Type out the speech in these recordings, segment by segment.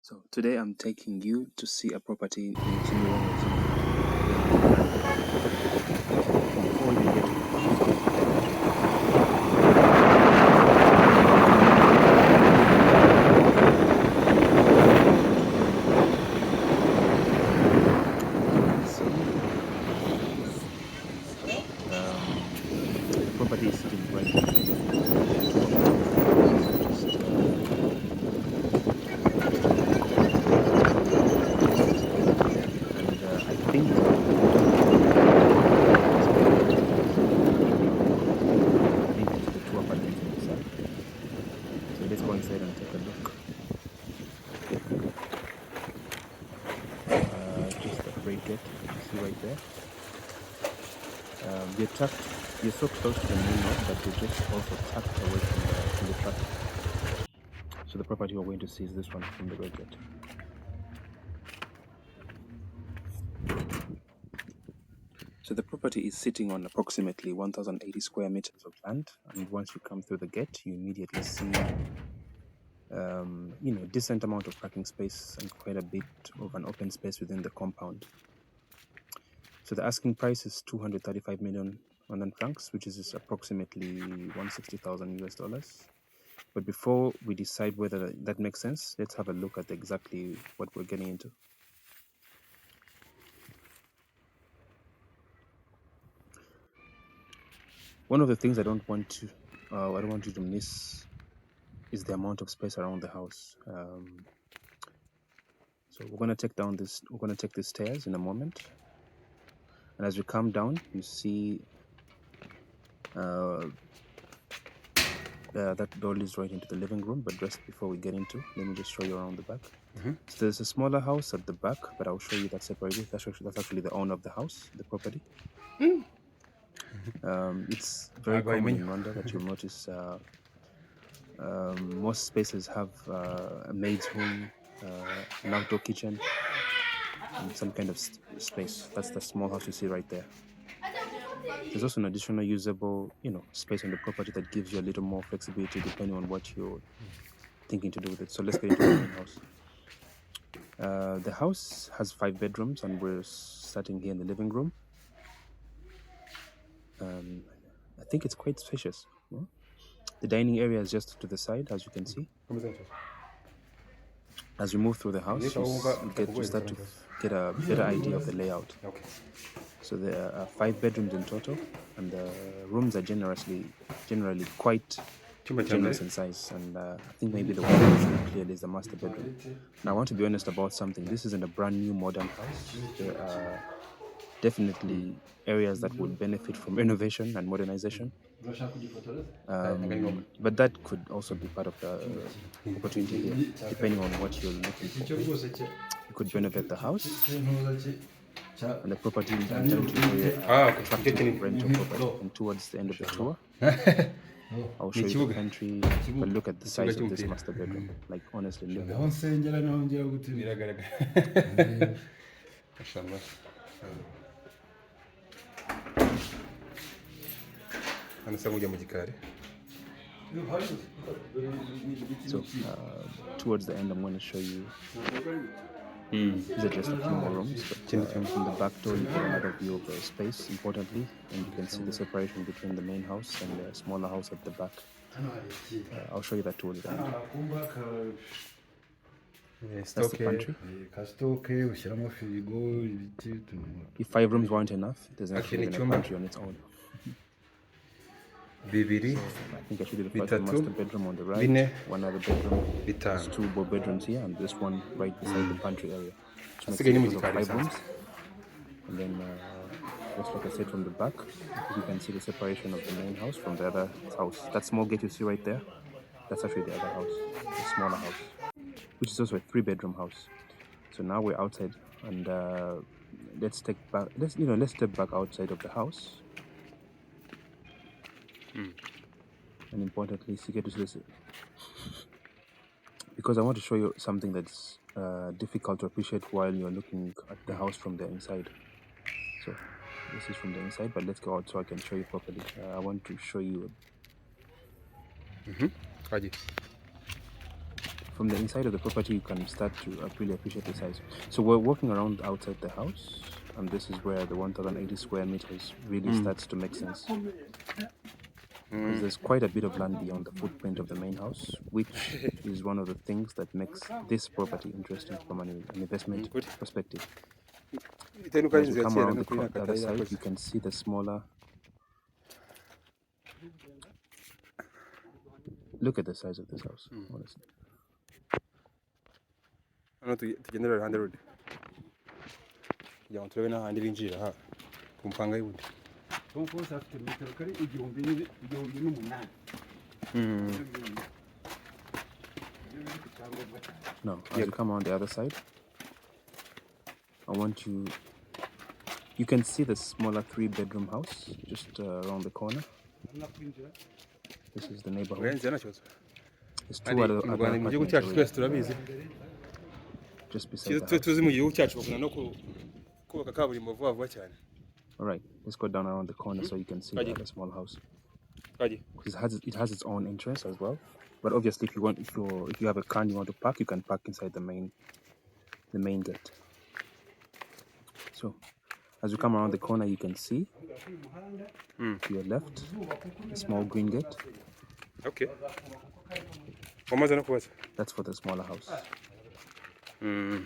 So today I'm taking you to see a property in Kimironko. Before we get to the property is sitting right here. I think to the two apartments on the side. So let's go inside and take a look. Just a great gate, you see right there. You're so close to the main road, but you're just also tucked away from the traffic. So the property we're going to see is this one from the road gate. So the property is sitting on approximately 1,080 square meters of land, and once you come through the gate, you immediately see, decent amount of parking space and quite a bit of an open space within the compound. So the asking price is 235 million Rwandan francs, which is approximately 160,000 US dollars. But before we decide whether that makes sense, let's have a look at exactly what we're getting into. One of the things I don't want you to miss is the amount of space around the house. So we're going to take the stairs in a moment, and as we come down, you see that door leads right into the living room. But just before we get into, let me just show you around the back. So there's a smaller house at the back, but I'll show you that separately. That's actually the owner of the house, the property. It's very common in Rwanda that you'll notice most spaces have a maid's room, an outdoor kitchen, and some kind of space. That's the small house you see right there. There's also an additional usable, space on the property that gives you a little more flexibility depending on what you're thinking to do with it. So let's get into the main house. The house has 5 bedrooms, and we're starting here in the living room. I think it's quite spacious. The dining area is just to the side, as you can see. As you move through the house, you start to get a better idea of the layout. Okay. So there are 5 bedrooms in total, and the rooms are generally quite generous in size. And I think maybe the one that should be clearly is the master bedroom. Now, I want to be honest about something. This isn't a brand new modern house. There are definitely areas that would benefit from renovation and modernization. But that could also be part of the opportunity here, depending on what you're looking for. You could renovate the house, and the property is intended to be attractive rental property. And towards the end of the tour, I'll show you the pantry, but look at the size of this master bedroom. Like, honestly, look at it. So towards the end, I'm going to show you. These are just a few more rooms, but from the back door you get another view of the space, importantly, and you can see the separation between the main house and the smaller house at the back. I'll show you that towards the end. That's the pantry. If 5 rooms weren't enough, there's actually even a pantry on its own. So I think I should do the first master bedroom on the right, one other bedroom. There's 2 more bedrooms here, and this one right beside the pantry area, which makes it of 5 rooms. And then, just like I said, from the back, you can see the separation of the main house from the other house. That small gate you see right there, that's actually the other house, the smaller house, which is also a 3-bedroom house. So now we're outside, and let's step back outside of the house. And importantly, because I want to show you something that's difficult to appreciate while you're looking at the house from the inside. So this is from the inside, but let's go out so I can show you properly. I want to show you from the inside of the property, you can start to really appreciate the size. So we're walking around outside the house, and this is where the 1,080 square meters really starts to make sense. Because there's quite a bit of land beyond the footprint of the main house, which is one of the things that makes this property interesting from an investment perspective. And as we come around the other side, you can see the smaller. Look at the size of this house, honestly. Now, as you come around the other side, I want you can see the smaller 3-bedroom house just around the corner. This is the neighborhood. There's 2 other apartments already just beside the house. Alright, let's go down around the corner so you can see the other small house. Because it has its own entrance as well. But obviously, if you have a car and you want to park, you can park inside the main gate. So, as you come around the corner, you can see to your left a small green gate. Okay. That's for the smaller house. Yeah.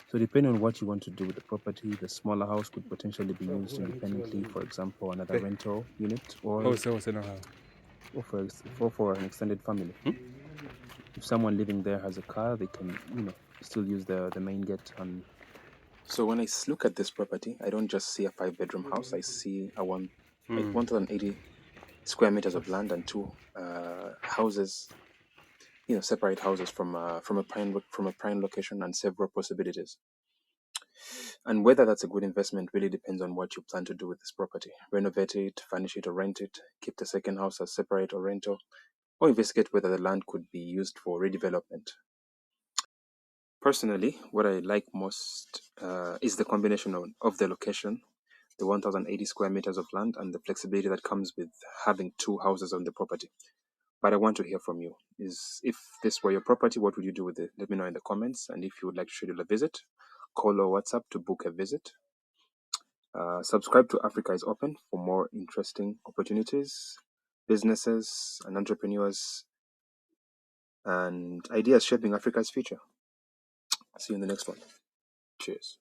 So depending on what you want to do with the property, the smaller house could potentially be used independently, for example, another rental unit, or for an extended family. If someone living there has a car, they can, still use the main gate. So when I look at this property, I don't just see a 5-bedroom house. I see 1,080 square meters of land and 2 houses, separate houses from a prime location and several possibilities. And whether that's a good investment really depends on what you plan to do with this property. Renovate it, furnish it or rent it, keep the second house as separate or rental, or investigate whether the land could be used for redevelopment. Personally, what I like most is the combination of the location, the 1,080 square meters of land, and the flexibility that comes with having 2 houses on the property. But I want to hear from you. If this were your property, what would you do with it? Let me know in the comments. And if you would like to schedule a visit, call or WhatsApp to book a visit. Subscribe to Africa is Open for more interesting opportunities, businesses, and entrepreneurs, and ideas shaping Africa's future. See you in the next one. Cheers.